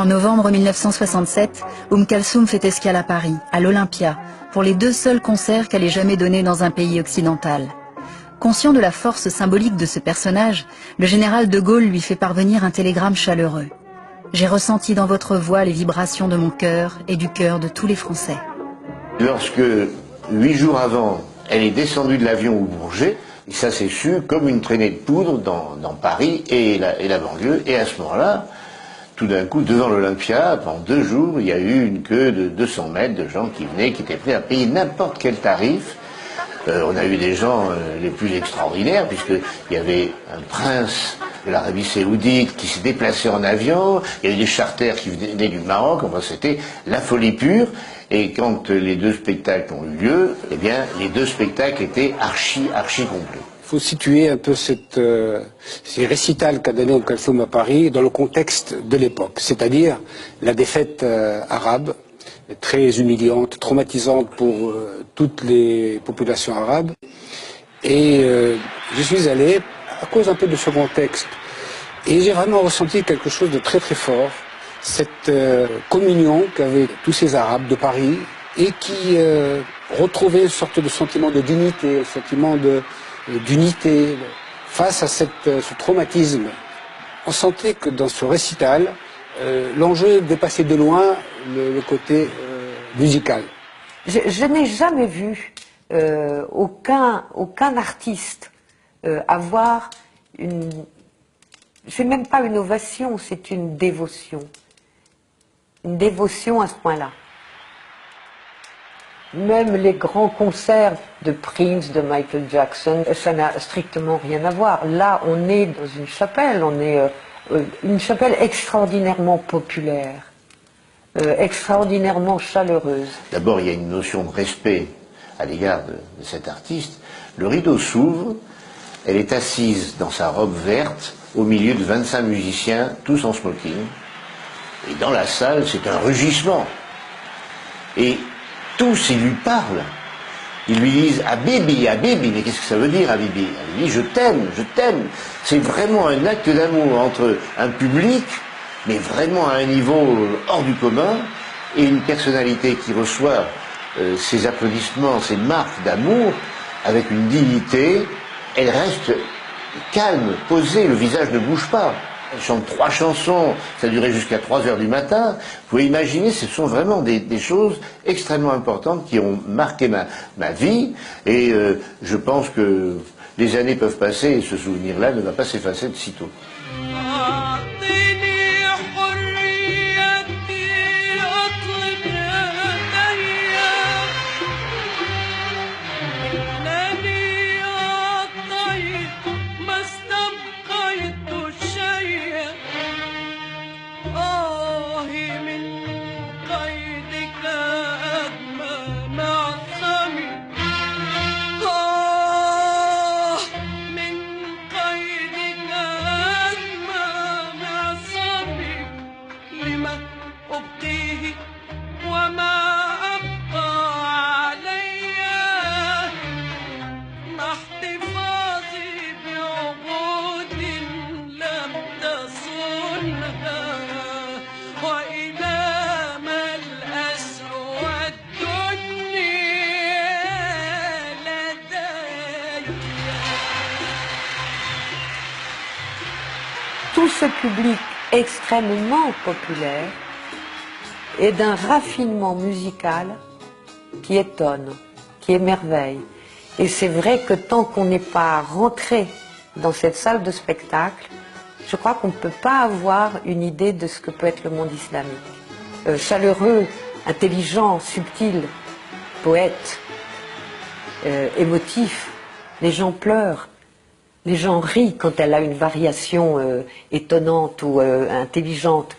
En novembre 1967, Kalsoum fait escale à Paris, à l'Olympia, pour les 2 seuls concerts qu'elle ait jamais donnés dans un pays occidental. Conscient de la force symbolique de ce personnage, le général de Gaulle lui fait parvenir un télégramme chaleureux. « J'ai ressenti dans votre voix les vibrations de mon cœur et du cœur de tous les Français. » Lorsque, 8 jours avant, elle est descendue de l'avion au Bourget, ça s'est su comme une traînée de poudre dans Paris et la banlieue, et à ce moment-là, tout d'un coup, devant l'Olympia, pendant 2 jours, il y a eu une queue de 200 mètres de gens qui venaient, qui étaient prêts à payer n'importe quel tarif. On a eu des gens les plus extraordinaires, puisqu'il y avait un prince de l'Arabie Saoudite qui s'est déplacé en avion, il y a eu des charters qui venaient du Maroc, enfin c'était la folie pure. Et quand les 2 spectacles ont eu lieu, eh bien, les 2 spectacles étaient archi complets. Il faut situer un peu ces récitals qu'a donné Kalsoum à Paris dans le contexte de l'époque, c'est-à-dire la défaite arabe, très humiliante, traumatisante pour toutes les populations arabes. Et je suis allé à cause un peu de ce contexte. Et j'ai vraiment ressenti quelque chose de très très fort, cette communion qu'avaient tous ces Arabes de Paris et qui retrouvaient une sorte de sentiment de dignité, un sentiment d'unité face à ce traumatisme. On sentait que dans ce récital, l'enjeu dépassait de loin le côté musical. Je n'ai jamais vu aucun artiste avoir une... C'est même pas une ovation, c'est une dévotion. Une dévotion à ce point-là. Même les grands concerts de Prince, de Michael Jackson, ça n'a strictement rien à voir. Là, on est dans une chapelle, on est une chapelle extraordinairement populaire, extraordinairement chaleureuse. D'abord, il y a une notion de respect à l'égard de cet artiste. Le rideau s'ouvre, elle est assise dans sa robe verte, au milieu de 25 musiciens, tous en smoking. Et dans la salle, c'est un rugissement. Et tous, ils lui parlent. Ils lui disent « Habibi, Habibi ». Mais qu'est-ce que ça veut dire, Habibi? Habibi, je t'aime, je t'aime. C'est vraiment un acte d'amour entre un public, mais vraiment à un niveau hors du commun, et une personnalité qui reçoit ces applaudissements, ces marques d'amour, avec une dignité. Elle reste calme, posée, le visage ne bouge pas. Elle chante 3 chansons, ça durait jusqu'à 3 heures du matin. Vous pouvez imaginer, ce sont vraiment des choses extrêmement importantes qui ont marqué ma vie. Et je pense que les années peuvent passer et ce souvenir-là ne va pas s'effacer de sitôt. Tout ce public extrêmement populaire est d'un raffinement musical qui étonne, qui émerveille. Et c'est vrai que tant qu'on n'est pas rentré dans cette salle de spectacle, je crois qu'on ne peut pas avoir une idée de ce que peut être le monde islamique. Chaleureux, intelligent, subtil, poète, émotif, les gens pleurent. Les gens rient quand elle a une variation étonnante ou intelligente.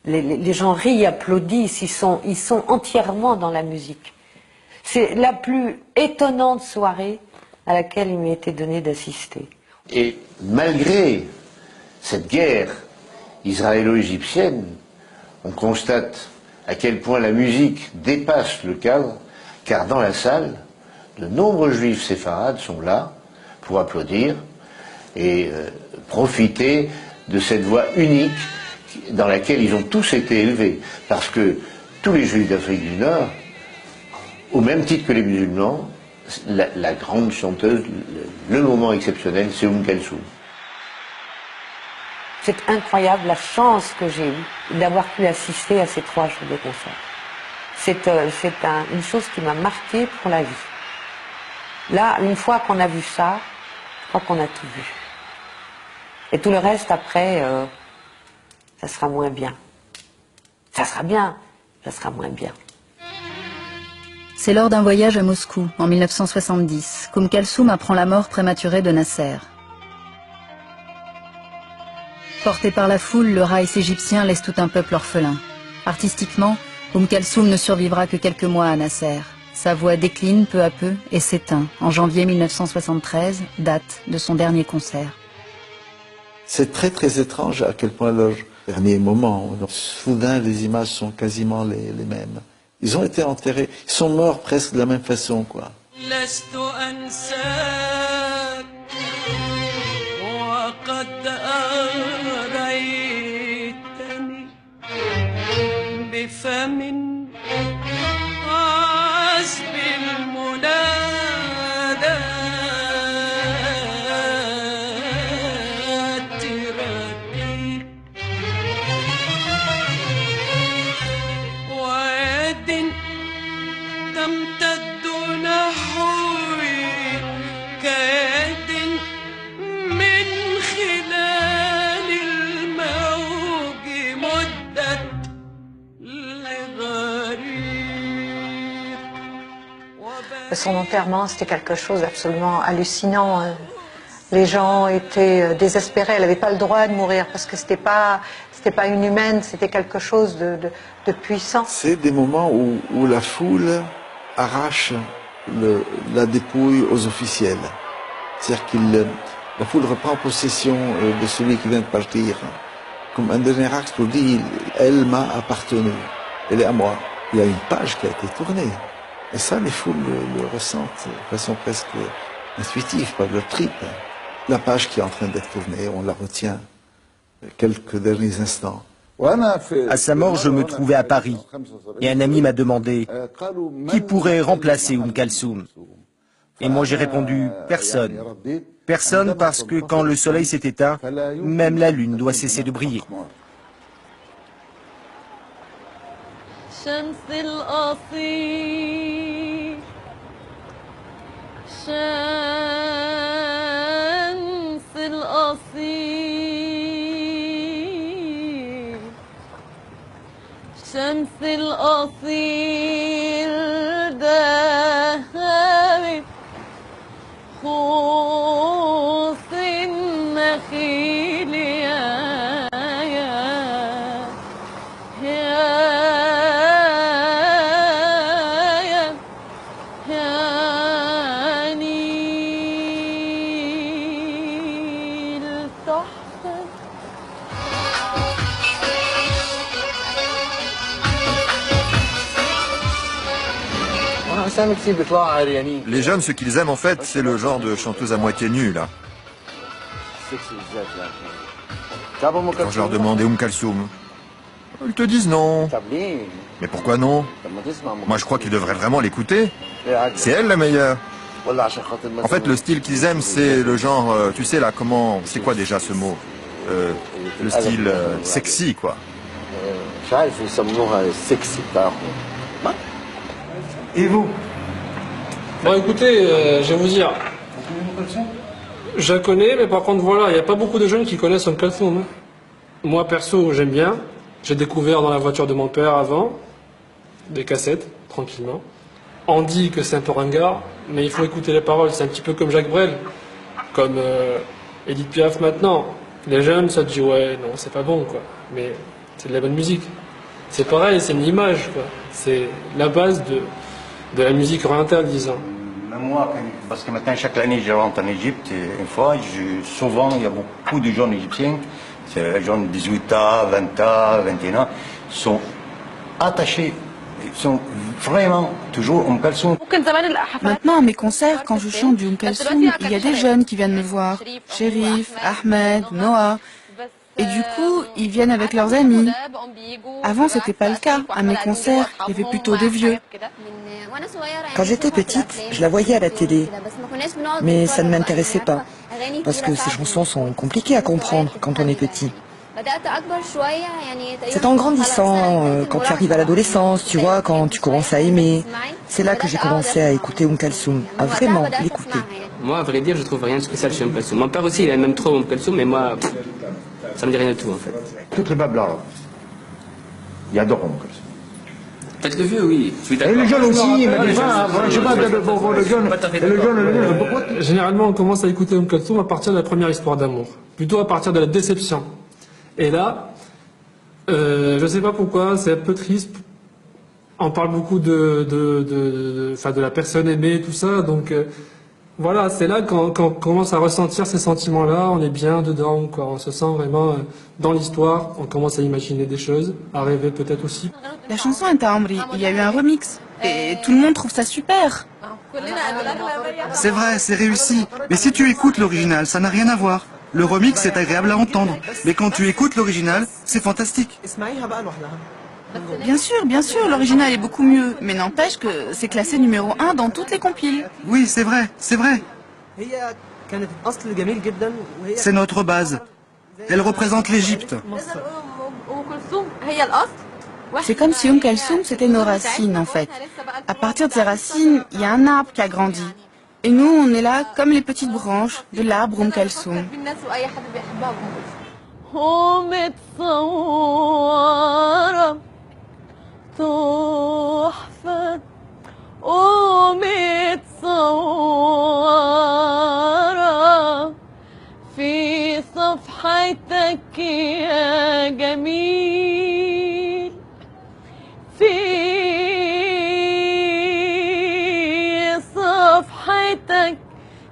Les gens rient, applaudissent, ils sont entièrement dans la musique. C'est la plus étonnante soirée à laquelle il m'est été donné d'assister. Et malgré cette guerre israélo-égyptienne, on constate à quel point la musique dépasse le cadre, car dans la salle, de nombreux juifs séfarades sont là pour applaudir et profiter de cette voix unique dans laquelle ils ont tous été élevés. Parce que tous les Juifs d'Afrique du Nord, au même titre que les musulmans, la grande chanteuse, le moment exceptionnel, c'est Kalsoum. C'est incroyable la chance que j'ai eue d'avoir pu assister à ces 3 jours de concert. C'est une chose qui m'a marquée pour la vie. Là, une fois qu'on a vu ça, je crois qu'on a tout vu. Et tout le reste, après, ça sera moins bien. Ça sera bien, ça sera moins bien. C'est lors d'un voyage à Moscou, en 1970, Kalsoum apprend la mort prématurée de Nasser. Porté par la foule, le Reich égyptien laisse tout un peuple orphelin. Artistiquement, Kalsoum ne survivra que quelques mois à Nasser. Sa voix décline peu à peu et s'éteint en janvier 1973, date de son dernier concert. C'est très très étrange à quel point leur dernier moment, soudain les images sont quasiment les mêmes. Ils ont été enterrés, ils sont morts presque de la même façon, quoi. Son enterrement, c'était quelque chose d'absolument hallucinant. Les gens étaient désespérés. Elle n'avait pas le droit de mourir parce que c'était pas une humaine, c'était quelque chose de puissant. C'est des moments où la foule arrache la dépouille aux officiels. C'est-à-dire que la foule reprend possession de celui qui vient de partir. Comme un dernier acte pour dire, elle m'a appartenu, elle est à moi. Il y a une page qui a été tournée. Et ça, les foules le ressentent de façon presque intuitive, par leur tripes. La page qui est en train d'être tournée, on la retient quelques derniers instants. À sa mort, je me trouvais à Paris. Et un ami m'a demandé qui pourrait remplacer Kalsoum. Et moi j'ai répondu personne. Personne parce que quand le soleil s'est éteint, même la lune doit cesser de briller. شمس الأصيل شمس الأصيل شمس الأصيل ذهبت خوص النخيل Les jeunes, ce qu'ils aiment en fait, c'est le genre de chanteuse à moitié nue, là. Quand je leur demande Kalsoum, ils te disent non. Mais pourquoi non? Moi, je crois qu'ils devraient vraiment l'écouter. C'est elle la meilleure. En fait, le style qu'ils aiment, c'est le genre, tu sais là, comment, c'est quoi déjà ce mot? Le style sexy, quoi. Et vous? Bon écoutez, je vais vous dire, je la connais, mais par contre voilà, il n'y a pas beaucoup de jeunes qui connaissent Kalsoum. Moi perso, j'aime bien. J'ai découvert dans la voiture de mon père avant, des cassettes, tranquillement. On dit que c'est un peu ringard, mais il faut écouter les paroles, c'est un petit peu comme Jacques Brel, comme Edith Piaf maintenant. Les jeunes, ça te dit ouais, non, c'est pas bon quoi, mais c'est de la bonne musique. C'est pareil, c'est une image quoi, c'est la base de la musique orientale, disons. Même moi, parce que maintenant, chaque année, je rentre en Égypte, une fois, souvent, il y a beaucoup de jeunes égyptiens, c'est les jeunes de 18 ans, 20 ans, 21 ans, sont attachés, ils sont vraiment toujours Kalsoum. Maintenant, à mes concerts, quand je chante du Kalsoum, il y a des jeunes qui viennent me voir. Chérif, Ahmed, Noah. Et du coup, ils viennent avec leurs amis. Avant, c'était pas le cas. À mes concerts, il y avait plutôt des vieux. Quand j'étais petite, je la voyais à la télé. Mais ça ne m'intéressait pas. Parce que ces chansons sont compliquées à comprendre quand on est petit. C'est en grandissant, quand tu arrives à l'adolescence, tu vois, quand tu commences à aimer. C'est là que j'ai commencé à écouter Kalsoum, à vraiment l'écouter. Moi, à vrai dire, je trouve rien de spécial chez Kalsoum. Mon père aussi, il aime même trop Kalsoum, mais moi, ça me dit rien du tout, en fait. Toutes les babes là, ils adorent Kalsoum. Peut-être le vieux, oui. Et le jeune aussi, mais déjà, je sais pas, le jeune, Généralement, on commence à écouter Kalsoum à partir de la première histoire d'amour. Plutôt à partir de la déception. Et là, je sais pas pourquoi, c'est un peu triste. On parle beaucoup de la personne aimée, tout ça, donc voilà, c'est là qu'on commence à ressentir ces sentiments-là, on est bien dedans, quoi. On se sent vraiment dans l'histoire, on commence à imaginer des choses, à rêver peut-être aussi. La chanson est à Amri, il y a eu un remix, et tout le monde trouve ça super. C'est vrai, c'est réussi, mais si tu écoutes l'original, ça n'a rien à voir. Le remix est agréable à entendre, mais quand tu écoutes l'original, c'est fantastique. Bien sûr, l'original est beaucoup mieux, mais n'empêche que c'est classé numéro 1 dans toutes les compiles. Oui, c'est vrai, c'est vrai. C'est notre base. Elle représente l'Égypte. C'est comme si Kalsoum c'était nos racines en fait. À partir de ces racines, il y a un arbre qui a grandi. Et nous, on est là comme les petites branches de l'arbre Kalsoum. تحفة ومتصورة في صفحتك يا جميل في صفحتك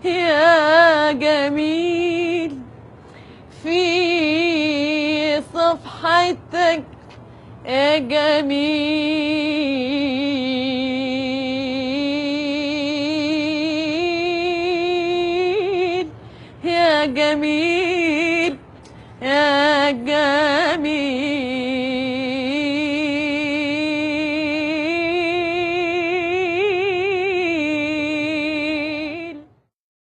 يا جميل في صفحتك يا جميل يا جميل يا جميل